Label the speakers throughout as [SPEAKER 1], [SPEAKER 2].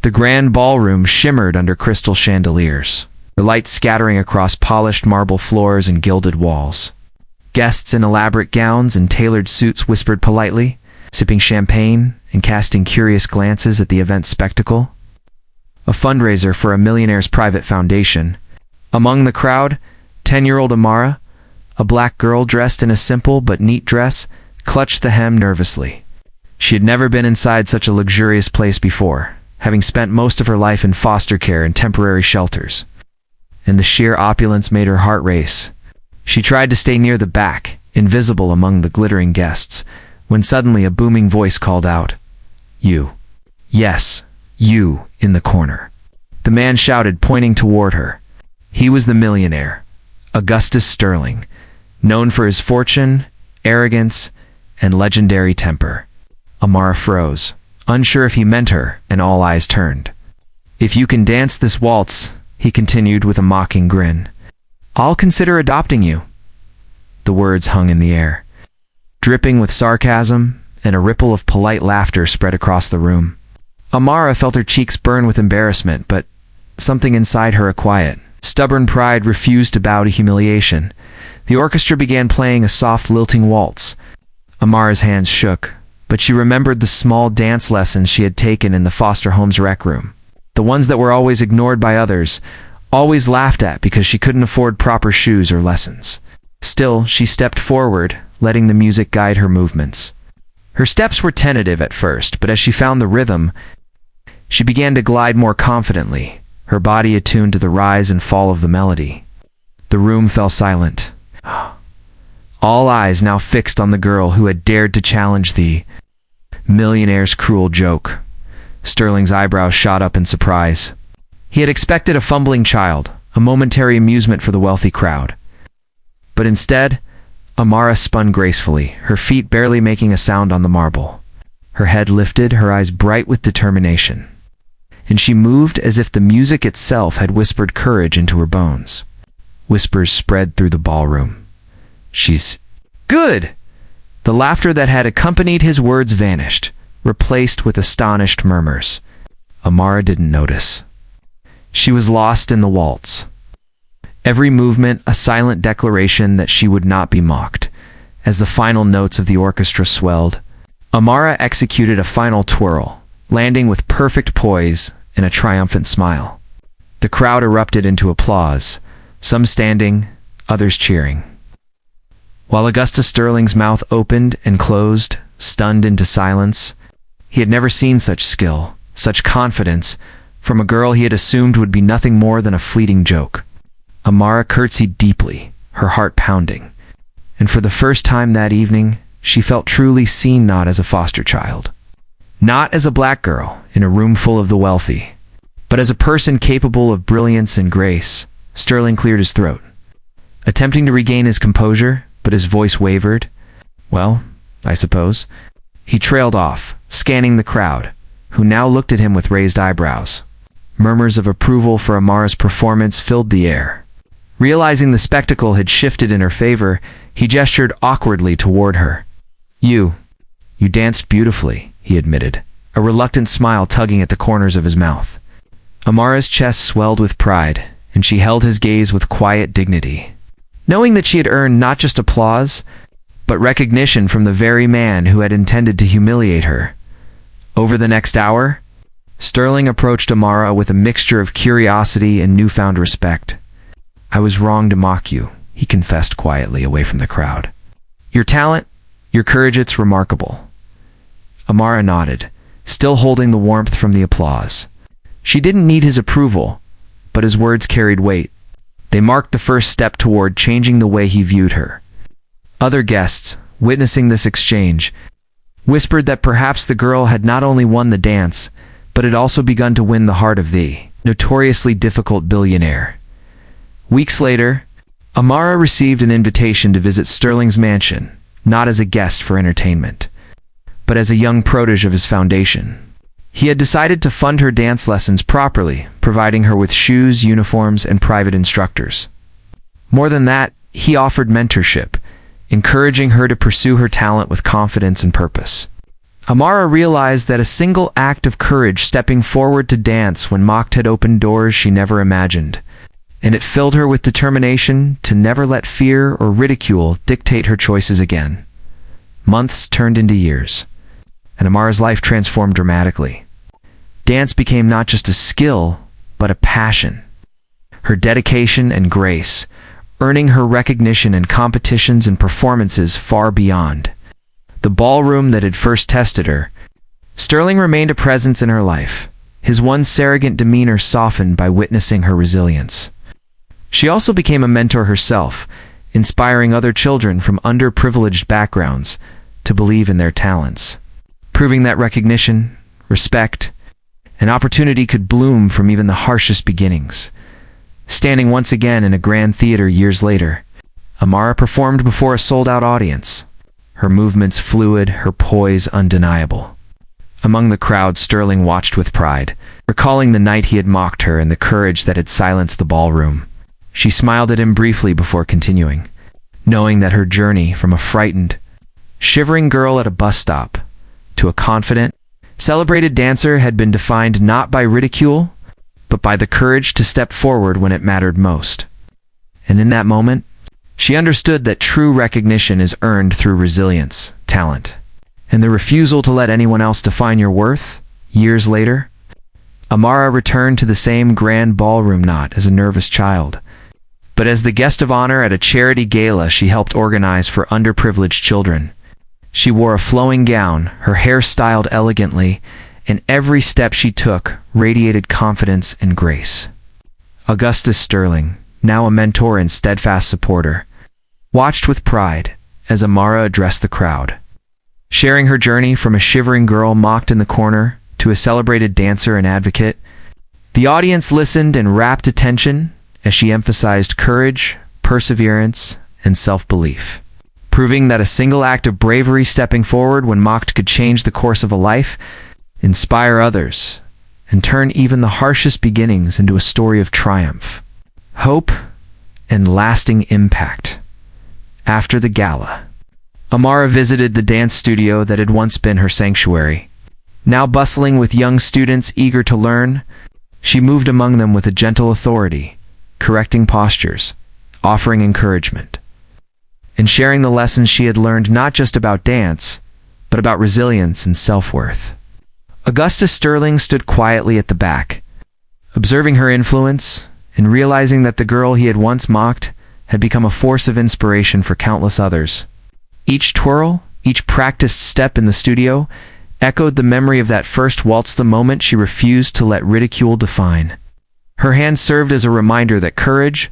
[SPEAKER 1] The grand ballroom shimmered under crystal chandeliers, the light scattering across polished marble floors and gilded walls. Guests in elaborate gowns and tailored suits whispered politely, sipping champagne and casting curious glances at the event's spectacle. A fundraiser for a millionaire's private foundation. Among the crowd, 10-year-old Amara, a black girl dressed in a simple but neat dress, clutched the hem nervously. She had never been inside such a luxurious place before, having spent most of her life in foster care and temporary shelters. And the sheer opulence made her heart race. She tried to stay near the back, invisible among the glittering guests, when suddenly a booming voice called out, "You. Yes, you, in the corner." The man shouted, pointing toward her. He was the millionaire, Augustus Sterling, known for his fortune, arrogance, and legendary temper. Amara froze, unsure if he meant her, and all eyes turned. "If you can dance this waltz," he continued with a mocking grin, "I'll consider adopting you." The words hung in the air, dripping with sarcasm, and a ripple of polite laughter spread across the room. Amara felt her cheeks burn with embarrassment, but something inside her, a quiet, stubborn pride, refused to bow to humiliation. The orchestra began playing a soft, lilting waltz. Amara's hands shook, but she remembered the small dance lessons she had taken in the foster home's rec room. The ones that were always ignored by others, always laughed at because she couldn't afford proper shoes or lessons. Still, she stepped forward, letting the music guide her movements. Her steps were tentative at first, but as she found the rhythm, she began to glide more confidently, her body attuned to the rise and fall of the melody. The room fell silent. All eyes now fixed on the girl who had dared to challenge the millionaire's cruel joke. Sterling's eyebrows shot up in surprise. He had expected a fumbling child, a momentary amusement for the wealthy crowd. But instead, Amara spun gracefully, her feet barely making a sound on the marble. Her head lifted, her eyes bright with determination. And she moved as if the music itself had whispered courage into her bones. Whispers spread through the ballroom. "She's good!" The laughter that had accompanied his words vanished, replaced with astonished murmurs. Amara didn't notice. She was lost in the waltz. Every movement a silent declaration that she would not be mocked. As the final notes of the orchestra swelled, Amara executed a final twirl, landing with perfect poise and a triumphant smile. The crowd erupted into applause, some standing, others cheering. While Augustus Sterling's mouth opened and closed, stunned into silence, he had never seen such skill, such confidence, from a girl he had assumed would be nothing more than a fleeting joke. Amara curtsied deeply, her heart pounding, and for the first time that evening, she felt truly seen, not as a foster child, not as a black girl in a room full of the wealthy, but as a person capable of brilliance and grace. Sterling cleared his throat, attempting to regain his composure, but his voice wavered. "Well, I suppose." He trailed off, scanning the crowd, who now looked at him with raised eyebrows. Murmurs of approval for Amara's performance filled the air. Realizing the spectacle had shifted in her favor, he gestured awkwardly toward her. You danced beautifully," he admitted, a reluctant smile tugging at the corners of his mouth. Amara's chest swelled with pride, and she held his gaze with quiet dignity, knowing that she had earned not just applause, but recognition from the very man who had intended to humiliate her. Over the next hour, Sterling approached Amara with a mixture of curiosity and newfound respect. "I was wrong to mock you," he confessed quietly away from the crowd. "Your talent, your courage, it's remarkable." Amara nodded, still holding the warmth from the applause. She didn't need his approval, but his words carried weight. They marked the first step toward changing the way he viewed her. Other guests, witnessing this exchange, whispered that perhaps the girl had not only won the dance, but had also begun to win the heart of the notoriously difficult billionaire. Weeks later, Amara received an invitation to visit Sterling's mansion, not as a guest for entertainment, but as a young protege of his foundation. He had decided to fund her dance lessons properly, providing her with shoes, uniforms, and private instructors. More than that, he offered mentorship, encouraging her to pursue her talent with confidence and purpose. Amara realized that a single act of courage, stepping forward to dance when mocked, had opened doors she never imagined, and it filled her with determination to never let fear or ridicule dictate her choices again. Months turned into years, and Amara's life transformed dramatically. Dance became not just a skill, but a passion. Her dedication and grace, earning her recognition in competitions and performances far beyond the ballroom that had first tested her. Sterling remained a presence in her life, his once arrogant demeanor softened by witnessing her resilience. She also became a mentor herself, inspiring other children from underprivileged backgrounds to believe in their talents, proving that recognition, respect, and opportunity could bloom from even the harshest beginnings. Standing once again in a grand theater years later, Amara performed before a sold-out audience, her movements fluid, her poise undeniable. Among the crowd, Sterling watched with pride, recalling the night he had mocked her and the courage that had silenced the ballroom. She smiled at him briefly before continuing, knowing that her journey from a frightened, shivering girl at a bus stop to a confident, celebrated dancer had been defined not by ridicule, but by the courage to step forward when it mattered most. And in that moment, she understood that true recognition is earned through resilience, talent, and the refusal to let anyone else define your worth. Years later, Amara returned to the same grand ballroom not as a nervous child, but as the guest of honor at a charity gala she helped organize for underprivileged children. She wore a flowing gown, her hair styled elegantly, and every step she took radiated confidence and grace. Augustus Sterling, now a mentor and steadfast supporter, watched with pride as Amara addressed the crowd, sharing her journey from a shivering girl mocked in the corner to a celebrated dancer and advocate. The audience listened in rapt attention as she emphasized courage, perseverance, and self-belief, proving that a single act of bravery, stepping forward when mocked, could change the course of a life, inspire others, and turn even the harshest beginnings into a story of triumph, hope, and lasting impact. After the gala, Amara visited the dance studio that had once been her sanctuary. Now bustling with young students eager to learn, she moved among them with a gentle authority, correcting postures, offering encouragement, and sharing the lessons she had learned not just about dance, but about resilience and self-worth. Augustus Sterling stood quietly at the back, observing her influence and realizing that the girl he had once mocked had become a force of inspiration for countless others. Each twirl, each practiced step in the studio, echoed the memory of that first waltz, the moment she refused to let ridicule define. Her hand served as a reminder that courage,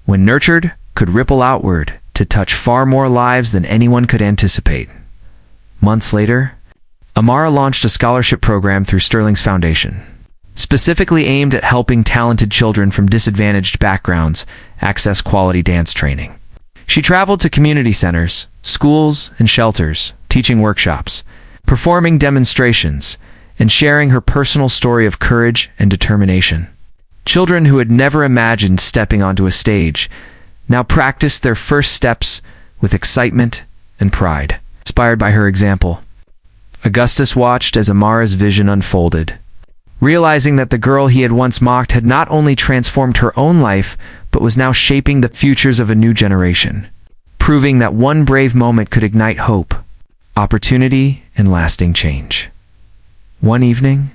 [SPEAKER 1] when nurtured, could ripple outward to touch far more lives than anyone could anticipate. Months later, Amara launched a scholarship program through Sterling's foundation, specifically aimed at helping talented children from disadvantaged backgrounds access quality dance training. She traveled to community centers, schools, and shelters, teaching workshops, performing demonstrations, and sharing her personal story of courage and determination. Children who had never imagined stepping onto a stage now practiced their first steps with excitement and pride. Inspired by her example, Augustus watched as Amara's vision unfolded, realizing that the girl he had once mocked had not only transformed her own life, but was now shaping the futures of a new generation, proving that one brave moment could ignite hope, opportunity, and lasting change. One evening,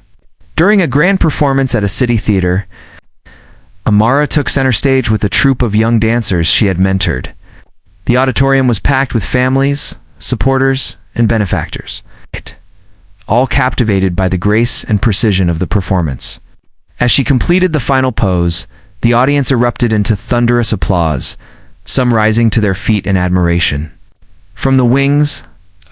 [SPEAKER 1] during a grand performance at a city theater, Amara took center stage with a troupe of young dancers she had mentored. The auditorium was packed with families, supporters, and benefactors, all captivated by the grace and precision of the performance. As she completed the final pose, the audience erupted into thunderous applause, some rising to their feet in admiration. From the wings,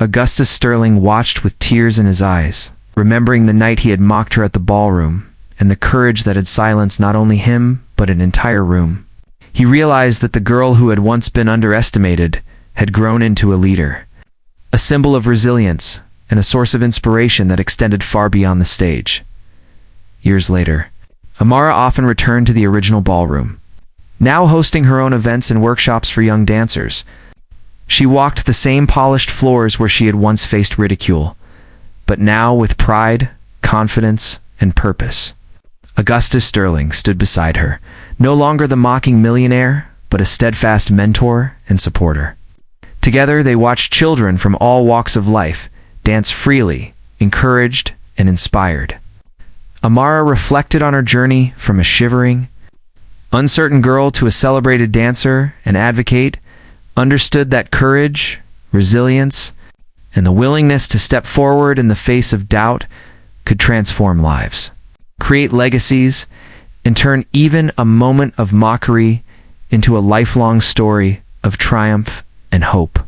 [SPEAKER 1] Augustus Sterling watched with tears in his eyes, remembering the night he had mocked her at the ballroom, and the courage that had silenced not only him, but an entire room. He realized that the girl who had once been underestimated had grown into a leader, a symbol of resilience, and a source of inspiration that extended far beyond the stage. Years later, Amara often returned to the original ballroom, now hosting her own events and workshops for young dancers. She walked the same polished floors where she had once faced ridicule, but now with pride, confidence, and purpose. Augustus Sterling stood beside her, no longer the mocking millionaire, but a steadfast mentor and supporter. Together, they watched children from all walks of life dance freely, encouraged and inspired. Amara reflected on her journey from a shivering, uncertain girl to a celebrated dancer and advocate, understood that courage, resilience, and the willingness to step forward in the face of doubt could transform lives, create legacies, and turn even a moment of mockery into a lifelong story of triumph and hope.